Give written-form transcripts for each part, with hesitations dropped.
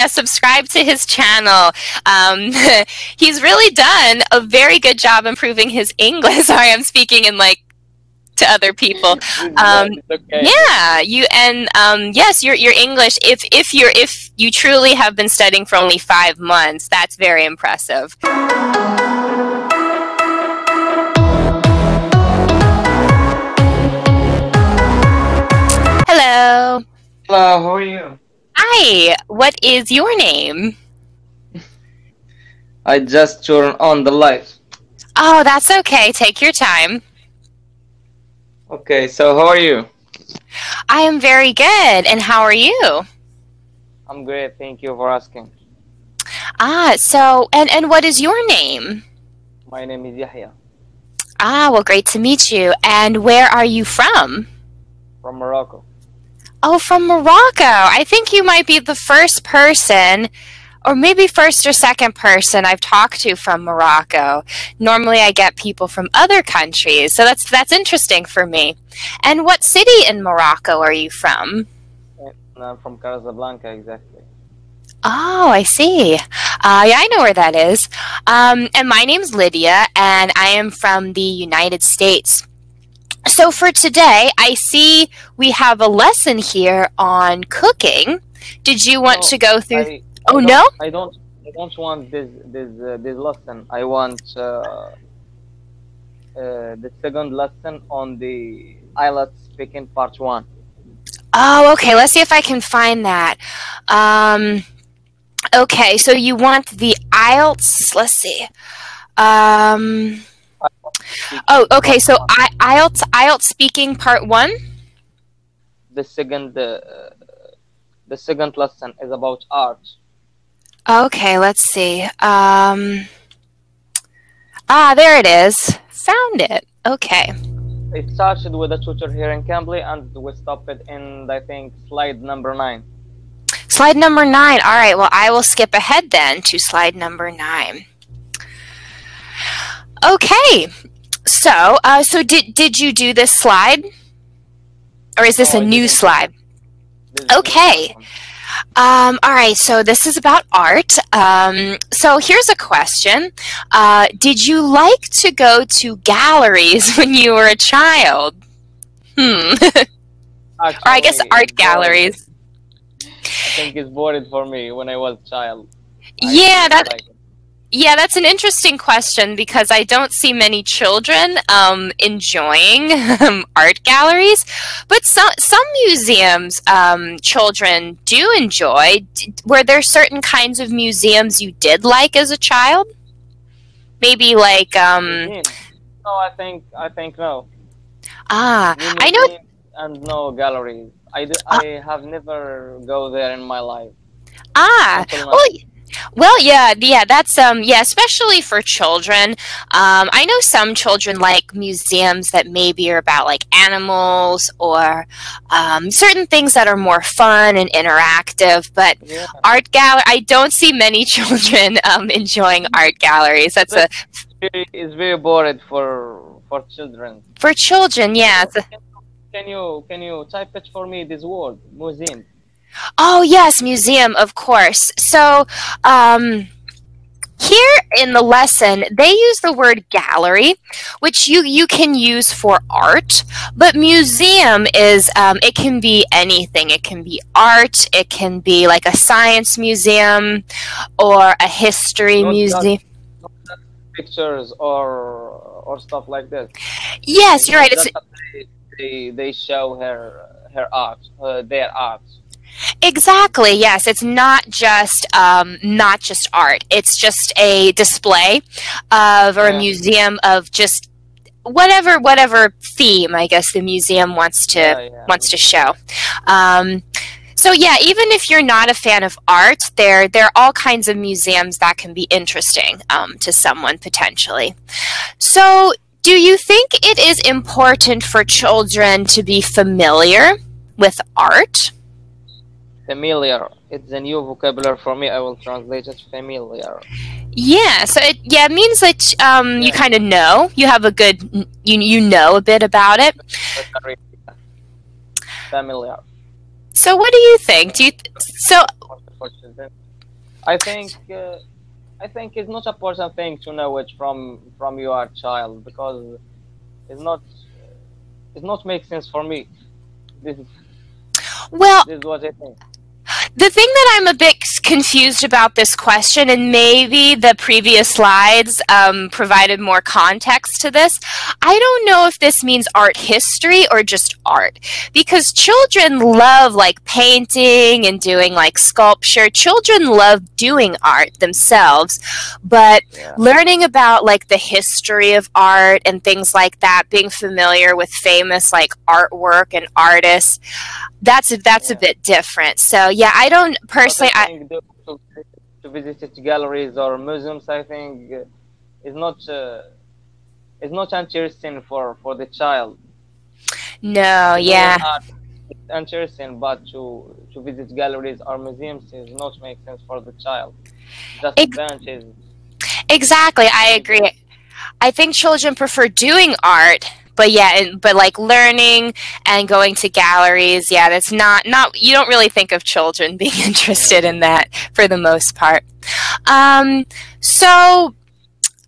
subscribe to his channel. He's really done a very good job improving his English. Sorry, I'm speaking in like to other people. Okay. Yeah, you and yes, your English. If you truly have been studying for only 5 months, that's very impressive. Hello. Hello, how are you? Hi. What is your name? I just turned on the light. Oh, that's okay. Take your time. Okay, so how are you? I am very good. And how are you? I'm great, thank you for asking. So and what is your name? My name is Yahya. Well, great to meet you. And where are you from? From Morocco. Oh, from Morocco. I think you might be the first person, or maybe first or second person I've talked to from Morocco. Normally I get people from other countries, so that's interesting for me. And what city in Morocco are you from? I'm from Casablanca, exactly. Oh, I see. Yeah, I know where that is. And my name's Lydia, and I am from the United States. So for today, I see we have a lesson here on cooking. Did you want to go through? No? I don't want this lesson. I want the second lesson on the EILTS speaking part 1. Oh, okay. Let's see if I can find that. Okay, so you want the IELTS. Let's see. Oh, okay. So IELTS speaking part 1. The second lesson is about art. Okay, let's see. There it is. Found it. Okay. It started with a tutor here in Cambly, and we stopped it in, I think, slide number 9. Slide number 9. All right. Well, I will skip ahead then to slide number 9. Okay. So, did you do this slide, or is this a new slide? Okay. All right. So this is about art. So here's a question. Did you like to go to galleries when you were a child? Actually, or I guess art galleries. I think it's boring for me when I was a child. Yeah, that's an interesting question because I don't see many children enjoying art galleries, but some museums children do enjoy. Were there certain kinds of museums you did like as a child? Maybe like No, I think no. I know. And no galleries. I have never go there in my life. Well, yeah, that's especially for children. I know some children like museums that maybe are about like animals or certain things that are more fun and interactive. But art gallery, I don't see many children enjoying art galleries. It's very boring for children. For children, yeah. Can you type it for me? This word, museum. Oh, yes, museum, of course. So here in the lesson, they use the word gallery, which you can use for art, but museum is, it can be anything. It can be art, it can be like a science museum or a history museum. Not pictures or stuff like this. Yes, you're right. They show their art. Exactly. Yes, it's not just art. It's just a display of or a museum of just whatever theme I guess the museum wants to show. So yeah, even if you're not a fan of art, there are all kinds of museums that can be interesting to someone potentially. So, do you think it is important for children to be familiar with art? Familiar. It's a new vocabulary for me. I will translate it familiar. Yeah, so it means that you kind of know. You have a good, you know a bit about it. Familiar. So what do you think? I think it's not a important thing to know it from your child, because it's not it's not make sense for me. This is Well, this is what I think. the thing that I'm a bit confused about this question, and maybe the previous slides provided more context to this, I don't know if this means art history or just art. Because children love like painting and doing like sculpture. Children love doing art themselves, but Yeah, learning about like the history of art and things like that, being familiar with famous like artwork and artists, that's a yeah. bit different. So yeah, I don't But I personally. think to visit galleries or museums, I think is not interesting for the child. No, Knowing yeah, art is interesting, but to visit galleries or museums is not make sense for the child. Just ex- benches exactly. I and agree. I think children prefer doing art, but yeah, but like learning and going to galleries, yeah, that's not. You don't really think of children being interested in that for the most part. Um, so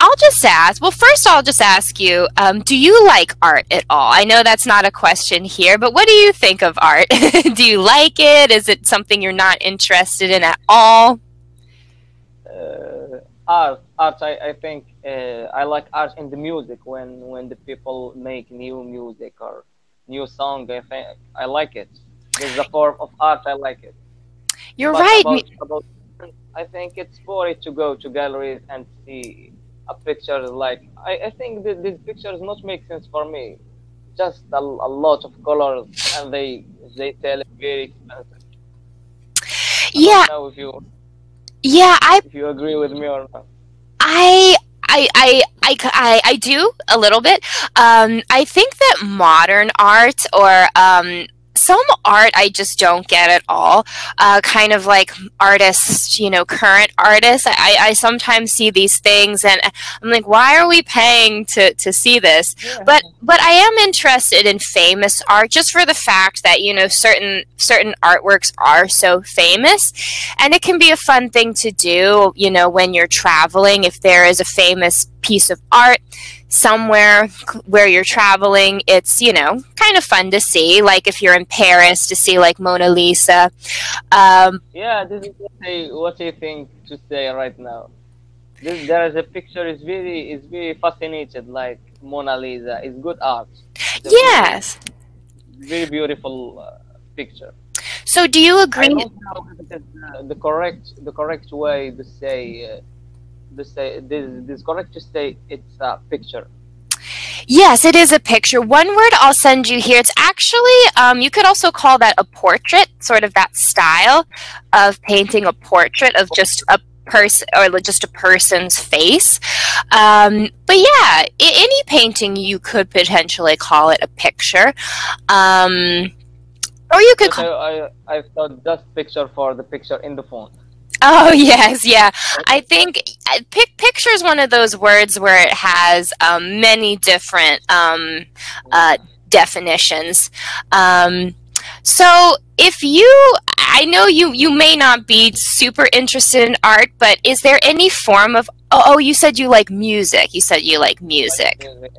I'll just ask. Well, first I'll just ask you: do you like art at all? I know that's not a question here, but what do you think of art? Do you like it? Is it something you're not interested in at all? art. I think I like art in the music when the people make new music or new song. I think I like it. This is a form of art. I like it. You're But right. about I think it's boring to go to galleries and see a picture like I think that these pictures not make sense for me. Just a lot of colors, and they tell it very expensive. I don't Yeah, know yeah. if you agree with me or not. I I do a little bit. I think that modern art or some art I just don't get at all. Kind of like artists, current artists. I sometimes see these things and I'm like, why are we paying to see this? Yeah, But I am interested in famous art just for the fact that certain artworks are so famous, and it can be a fun thing to do, when you're traveling. If there is a famous piece of art somewhere where you're traveling, it's, kind of fun to see. Like if you're in Paris to see like Mona Lisa. Um, yeah. This is what I think to say right now. There is a picture is very fascinated like Mona Lisa. It's good art. It's a yes. very beautiful picture. So do you I agree? don't know if it is the correct way to say this correct to say it's a picture. Yes, it is a picture. One word I'll send you here. It's actually, you could also call that a portrait, sort of that style of painting a portrait of just a person or just a person's face. But yeah, any painting you could potentially call it a picture. Or you could But call. I thought just picture for the picture in the phone. Oh yes, yeah. I think picture is one of those words where it has many different Yeah. definitions. So if I know you may not be super interested in art, but is there any form of? Oh, you said you like music. You said you like Like music. music.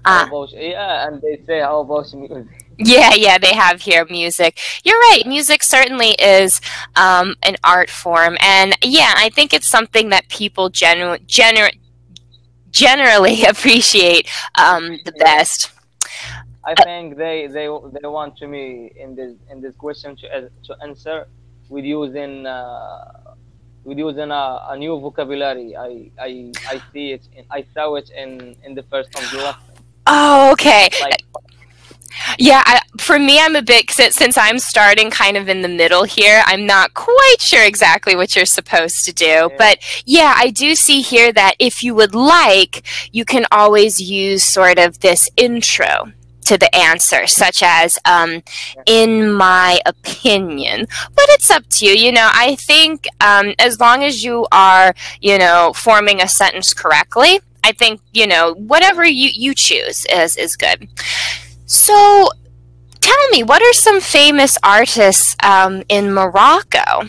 How Uh, about yeah? And they say how about music? yeah, they have here music. You're right. Music certainly is an art form, and yeah, I think it's something that people generally appreciate the Yeah. best. I think they want to me in this question to answer with using a new vocabulary. I see it I saw it in the first of the lesson. Oh, okay. Like Yeah, for me, I'm a bit, since I'm starting kind of in the middle here, I'm not quite sure exactly what you're supposed to do. yeah, But yeah, I do see here that if you would like, you can always use sort of this intro to the answer, such as, yeah, in my opinion. But it's up to you. I think as long as you are, forming a sentence correctly, I think, whatever you choose is good. So, tell me, what are some famous artists in Morocco?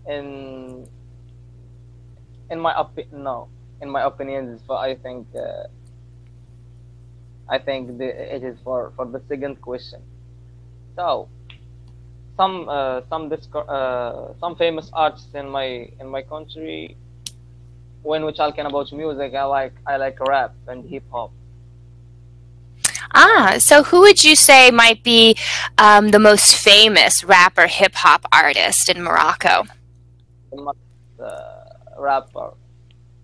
in no, in my opinion, I think it is for the second question. So some famous artists in my country. When we're talking about music, I like rap and hip hop. So who would you say might be the most famous rapper hip hop artist in Morocco? The most rapper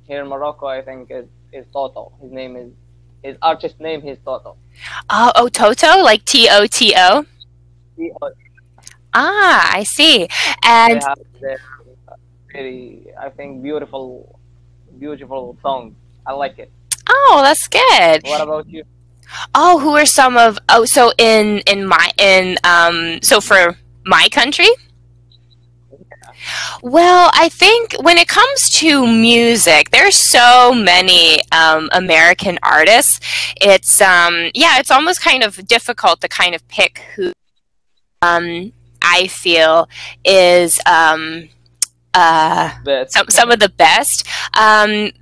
here in Morocco, I think, is Toto. His artist name is Toto. Oh, Toto, like Toto. I see. They And have their very, I think, beautiful song. I like it. oh, that's good. What about you? Oh, who are some of so so for my country? Well, I think when it comes to music, there's so many American artists. It's yeah, it's almost kind of difficult to kind of pick who I feel is some of the best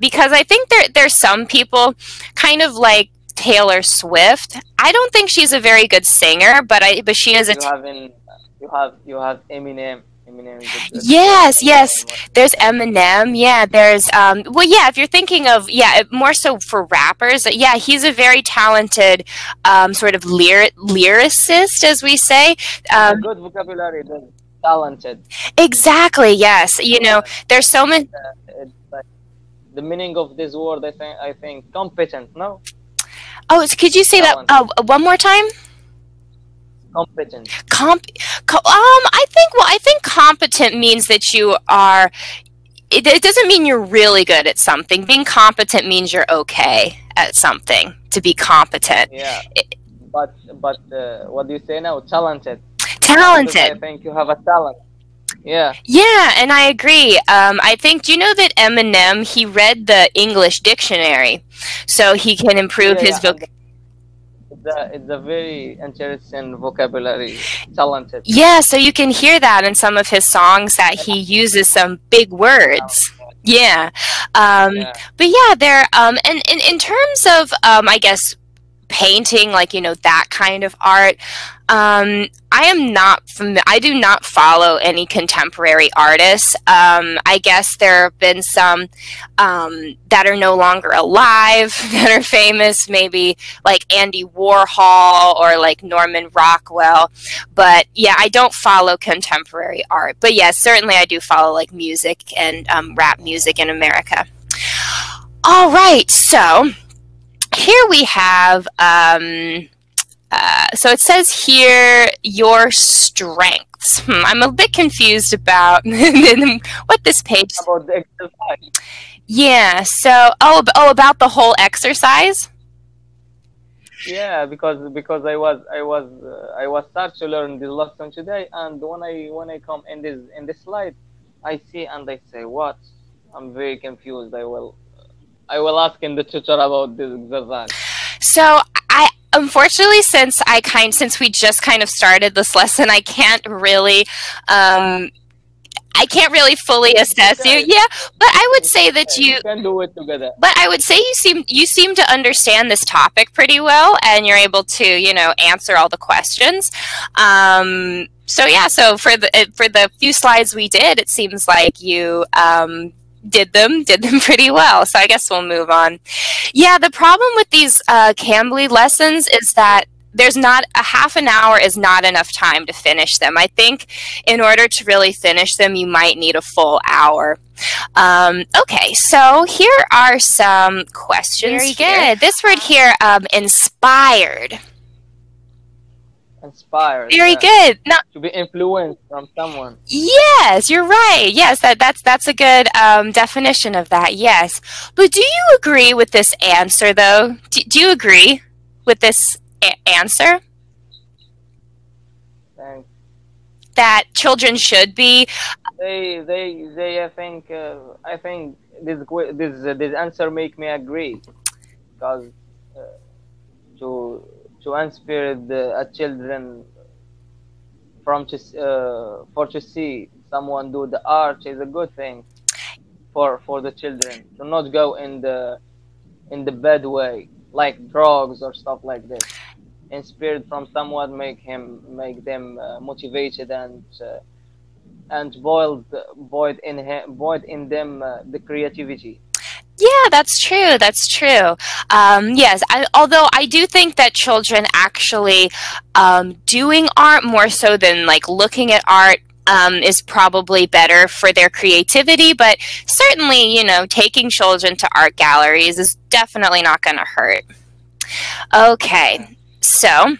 because I think there's some people kind of like Taylor Swift. I don't think she's a very good singer, but she is a you have Eminem. Eminem is yes. There's Eminem. Yeah, there's well, yeah. If you're thinking of more so for rappers, yeah, he's a very talented sort of lyricist, as we say. Good vocabulary, talented. Exactly. Yes. You know, there's so many. It's like the meaning of this word. I think competent. No. Oh, could you say that one more time? Competent. I think competent means that you are. It doesn't mean you're really good at something. Being competent means you're okay at something. To be competent. Yeah. But what do you say now? Talented. Talented. I think you have a talent. Yeah. Yeah, and I agree. I think. Do you know that Eminem? He read the English dictionary, so he can improve his vocabulary. It's a very interesting vocabulary. Talented. Yeah, so you can hear that in some of his songs that he uses some big words. Yeah. But yeah, there and in terms of I guess painting, like, you know, that kind of art, I do not follow any contemporary artists. I guess there have been some that are no longer alive that are famous, maybe like Andy Warhol or like Norman Rockwell. But yeah, I don't follow contemporary art. But yes, certainly I do follow like music and rap music in America. All right, so here we have so it says here your strengths. I'm a bit confused about what this page. About the exercise. Yeah. So about the whole exercise. Yeah, because I was start to learn this lesson today, and when I come in this slide, I see and I say, what? I'm very confused. I will ask in the tutor about this exercise. So unfortunately, since we just kind of started this lesson, I can't really fully assess you. Yeah, but I would say that you can do it together. But I would say you seem to understand this topic pretty well, and you're able to, you know, answer all the questions. So yeah, so for the few slides we did, it seems like you did them pretty well. So I guess we'll move on. Yeah, the problem with these cambly lessons is that there's not a half an hour is not enough time to finish them. I think in order to really finish them, you might need a full hour. Okay, so here are some questions. Very good. This word here, inspired. Inspired. Very good. Now, to be influenced from someone. Yes, you're right. Yes, that's a good definition of that. Yes, but do you agree with this answer, though? Do you agree with this answer? Thanks. That children should be. I think this answer make me agree, because to inspire the children for to see someone do the art is a good thing for the children to not go in the bad way, like drugs or stuff like this. Inspired from someone, make them motivated and void in them the creativity. Yeah, that's true. That's true. Yes, although I do think that children actually doing art more so than like looking at art is probably better for their creativity. But certainly, you know, taking children to art galleries is definitely not going to hurt. Okay, so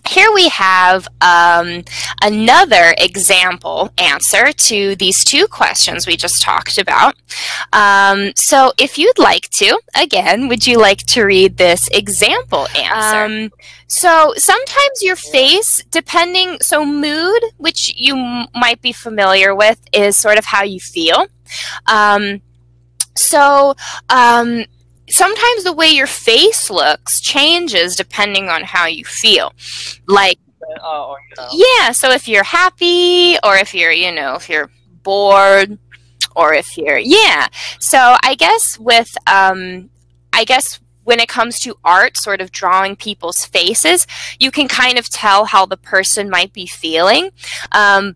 here we have another example answer to these two questions we just talked about. So if you'd like to, again, would you like to read this example answer? So sometimes your face, depending, so mood, which you might be familiar with, is sort of how you feel. Sometimes the way your face looks changes depending on how you feel. Like, yeah, so if you're happy, or if you're, you know, if you're bored, or if you're, yeah. So I guess when it comes to art, sort of drawing people's faces, you can kind of tell how the person might be feeling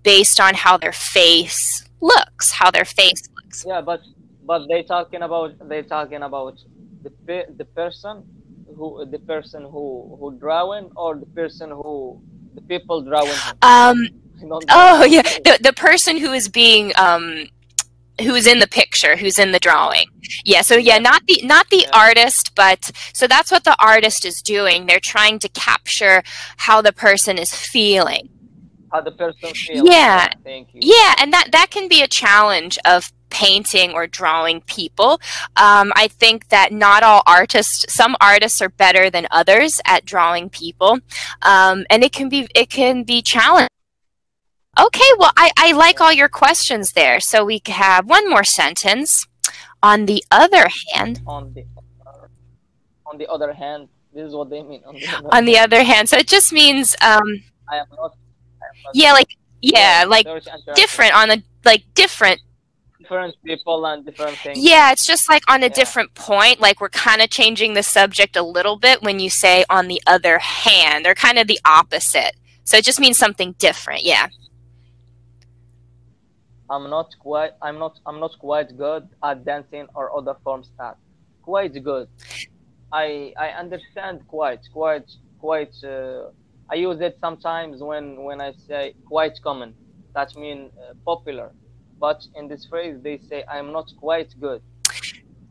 based on how their face looks, Yeah, but they talking about the person who drawing, or the people drawing him. Oh yeah, the person who is being who's in the picture, who's in the drawing. Yeah, so yeah, not the artist, but so that's what the artist is doing. They're trying to capture how the person is feeling. How the person feels. Yeah. Thank you. Yeah, and that can be a challenge of painting or drawing people. I think that not all artists, some artists are better than others at drawing people, and it can be challenging. Okay, well, I like all your questions there. So we have one more sentence. On the other hand. On the other hand, this is what they mean. On the other hand, so it just means. I am not. Yeah, like different on the different people and different things. Yeah, it's just like on a different point. Like we're kind of changing the subject a little bit when you say on the other hand. They're kind of the opposite. So it just means something different. Yeah. I'm not quite good at dancing or other forms that. Quite good. I understand quite. I use it sometimes when I say quite common. That means popular. But in this phrase, they say I'm not quite good.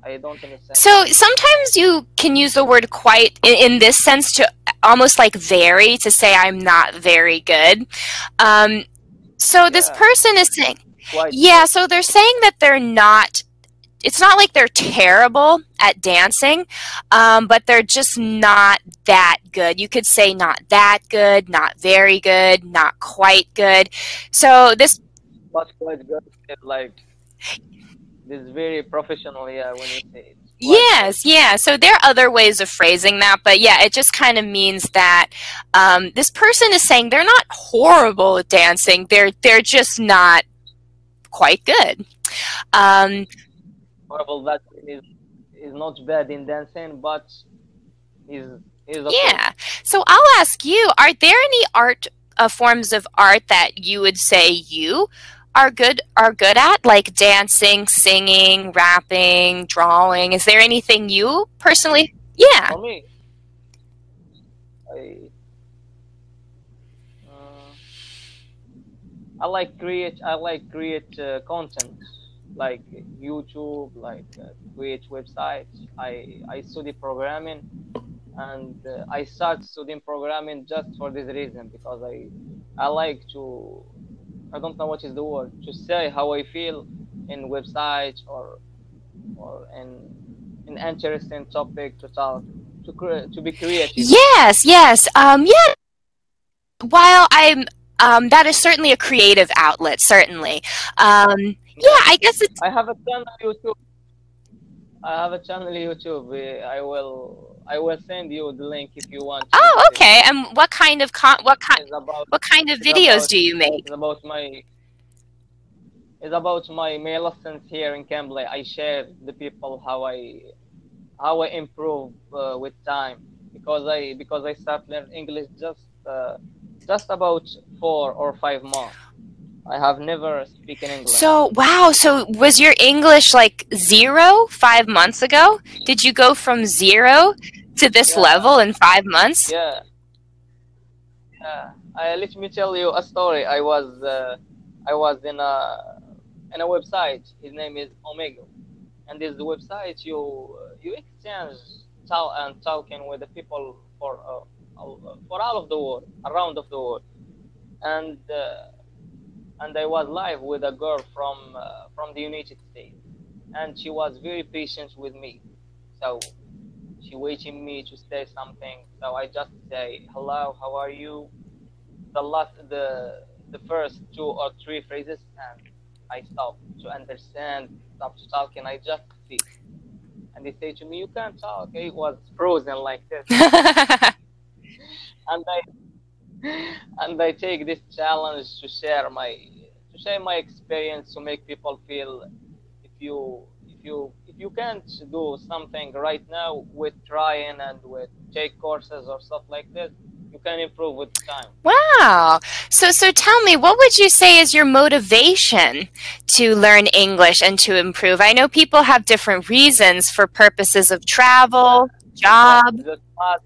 I don't understand. So sometimes you can use the word quite in this sense to almost like very, to say I'm not very good. So this person is saying, so they're saying that they're not, it's not like they're terrible at dancing, but they're just not that good. You could say not that good, not very good, not quite good. So this... But quite good is like, this is very professional, when you say it. Yes, yeah. So there are other ways of phrasing that, but yeah, it just kind of means that this person is saying they're not horrible at dancing. They're just not quite good. Horrible, that is not bad in dancing, but is okay. Yeah. So I'll ask you: are there any art forms of art that you would say you are good at, like dancing, singing, rapping, drawing? Is there anything you personally? Yeah. For me, I like create content, like YouTube, like create websites. I study programming, and I start studying programming just for this reason, because I like to, I don't know what is the word, to say how I feel in websites or in interesting topic to talk, to be creative. Yes. While I'm that is certainly a creative outlet, certainly. I guess it's... I have a channel YouTube. I will send you the link if you want. Oh, okay. And what kind of videos do you make? It's about my... is about my lessons here in Cambly. I share the people how I improve with time, because I start learn English just about 4 or 5 months. I have never spoken English. So, wow. So, was your English like 0 5 months ago? Did you go from 0 to this Yeah, level in 5 months? yeah, yeah. Let me tell you a story. I was in a website. His name is Omega, and this website you exchange talking with the people for all of the world, around of the world, and I was live with a girl from the United States, and she was very patient with me. So she waiting me to say something. So I just say hello, how are you? The first 2 or 3 phrases, and I stop to understand, stop to talk, and I just speak. And they say to me, "You can't talk." It was frozen like this, and I take this challenge to share my experience, to make people feel, if you can't do something right now with trying and with take courses or stuff like this, you can improve with time. Wow. So tell me, what would you say is your motivation to learn English and to improve? I know people have different reasons for purposes of travel, job. The past,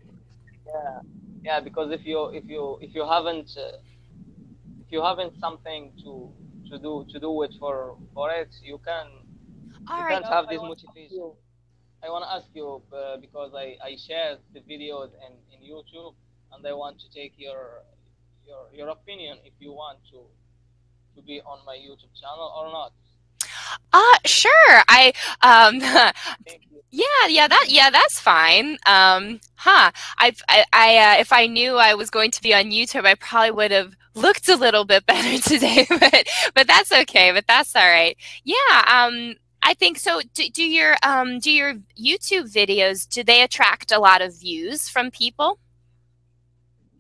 yeah, yeah. Because if you haven't something to do it for it, All you right. can't have this motivation. I want to ask you, because I shared the videos in YouTube, and I want to take your opinion, if you want to be on my YouTube channel or not. Sure. Thank you. That's fine. If I knew I was going to be on YouTube, I probably would have looked a little bit better today, but that's okay. But that's all right. Yeah. I think so. Do your YouTube videos, do they attract a lot of views from people?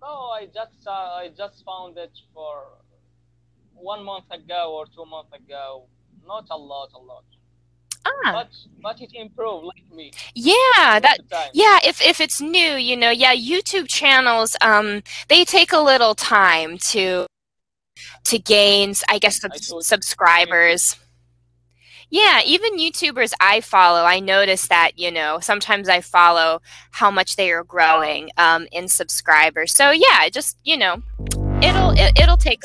So I just found it for 1 month ago or 2 months ago. Not a lot, Ah. but it improved like me Yeah, with the time. if it's new, yeah, YouTube channels, they take a little time to gain, I guess, I told you. subscribers. Yeah, even YouTubers I follow, I notice that, sometimes I follow how much they are growing in subscribers. So yeah, just, it'll take